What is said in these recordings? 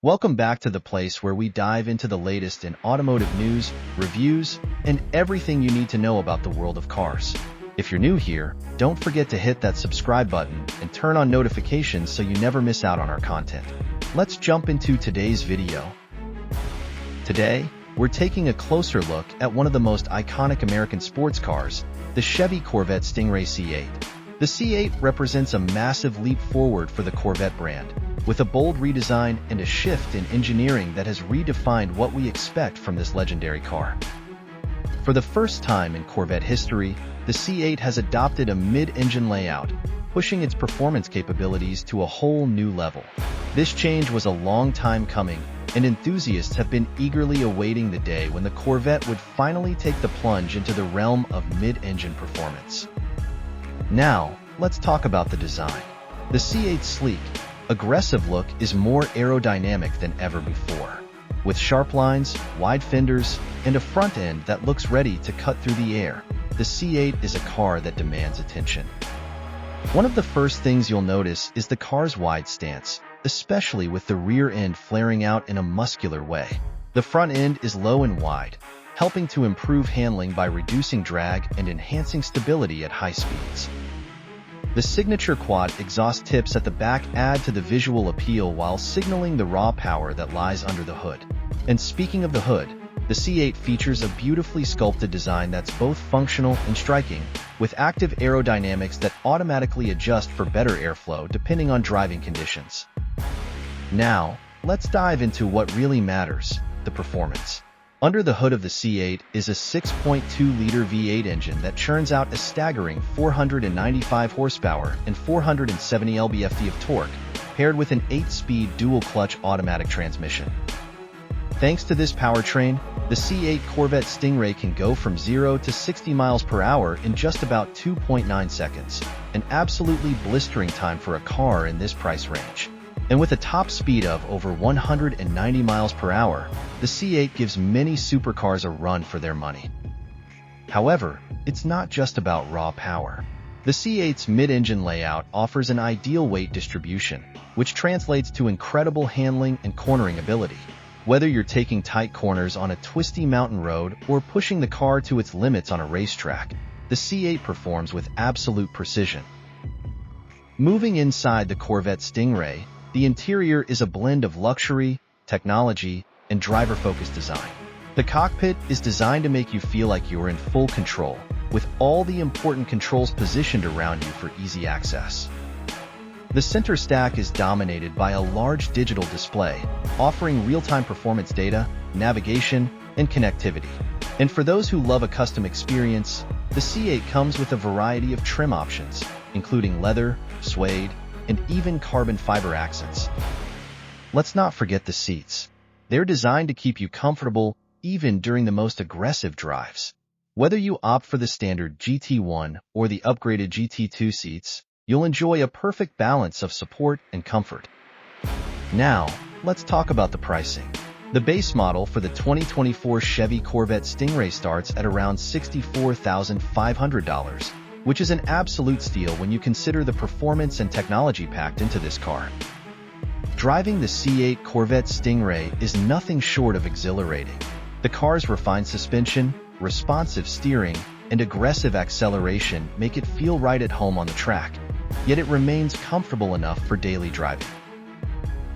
Welcome back to the place where we dive into the latest in automotive news, reviews, and everything you need to know about the world of cars. If you're new here, don't forget to hit that subscribe button and turn on notifications so you never miss out on our content. Let's jump into today's video. Today, we're taking a closer look at one of the most iconic American sports cars, the Chevy Corvette Stingray C8. The C8 represents a massive leap forward for the Corvette brand, with a bold redesign and a shift in engineering that has redefined what we expect from this legendary car. For the first time in Corvette history, the C8 has adopted a mid-engine layout, pushing its performance capabilities to a whole new level. This change was a long time coming, and enthusiasts have been eagerly awaiting the day when the Corvette would finally take the plunge into the realm of mid-engine performance. Now, let's talk about the design. The C8's sleek, aggressive look is more aerodynamic than ever before. With sharp lines, wide fenders, and a front end that looks ready to cut through the air, the C8 is a car that demands attention. One of the first things you'll notice is the car's wide stance, especially with the rear end flaring out in a muscular way. The front end is low and wide, helping to improve handling by reducing drag and enhancing stability at high speeds. The signature quad exhaust tips at the back add to the visual appeal while signaling the raw power that lies under the hood. And speaking of the hood, the C8 features a beautifully sculpted design that's both functional and striking, with active aerodynamics that automatically adjust for better airflow depending on driving conditions. Now, let's dive into what really matters, the performance. Under the hood of the C8 is a 6.2-liter V8 engine that churns out a staggering 495 horsepower and 470 lb-ft of torque, paired with an 8-speed dual-clutch automatic transmission. Thanks to this powertrain, the C8 Corvette Stingray can go from 0 to 60 miles per hour in just about 2.9 seconds, an absolutely blistering time for a car in this price range. And with a top speed of over 190 miles per hour, the C8 gives many supercars a run for their money. However, it's not just about raw power. The C8's mid-engine layout offers an ideal weight distribution, which translates to incredible handling and cornering ability. Whether you're taking tight corners on a twisty mountain road or pushing the car to its limits on a racetrack, the C8 performs with absolute precision. Moving inside the Corvette Stingray, the interior is a blend of luxury, technology, and driver-focused design. The cockpit is designed to make you feel like you're in full control, with all the important controls positioned around you for easy access. The center stack is dominated by a large digital display, offering real-time performance data, navigation, and connectivity. And for those who love a custom experience, the C8 comes with a variety of trim options, including leather, suede, and even carbon fiber accents. Let's not forget the seats. They're designed to keep you comfortable even during the most aggressive drives. Whether you opt for the standard GT1 or the upgraded GT2 seats, you'll enjoy a perfect balance of support and comfort. Now, let's talk about the pricing. The base model for the 2024 Chevy Corvette Stingray starts at around $64,500, which is an absolute steal when you consider the performance and technology packed into this car. Driving the C8 Corvette Stingray is nothing short of exhilarating. The car's refined suspension, responsive steering, and aggressive acceleration make it feel right at home on the track, yet it remains comfortable enough for daily driving.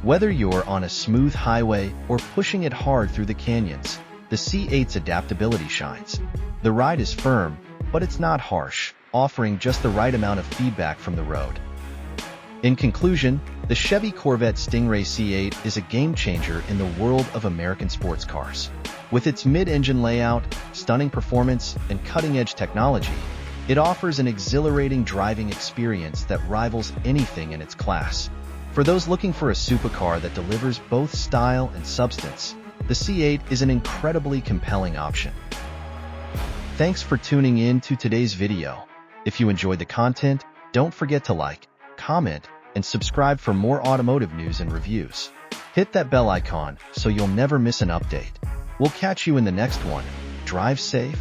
Whether you're on a smooth highway or pushing it hard through the canyons, the C8's adaptability shines. The ride is firm, but it's not harsh, offering just the right amount of feedback from the road. In conclusion, the Chevy Corvette Stingray C8 is a game-changer in the world of American sports cars. With its mid-engine layout, stunning performance, and cutting-edge technology, it offers an exhilarating driving experience that rivals anything in its class. For those looking for a supercar that delivers both style and substance, the C8 is an incredibly compelling option. Thanks for tuning in to today's video. If you enjoyed the content, don't forget to like, comment, and subscribe for more automotive news and reviews. Hit that bell icon so you'll never miss an update. We'll catch you in the next one. Drive safe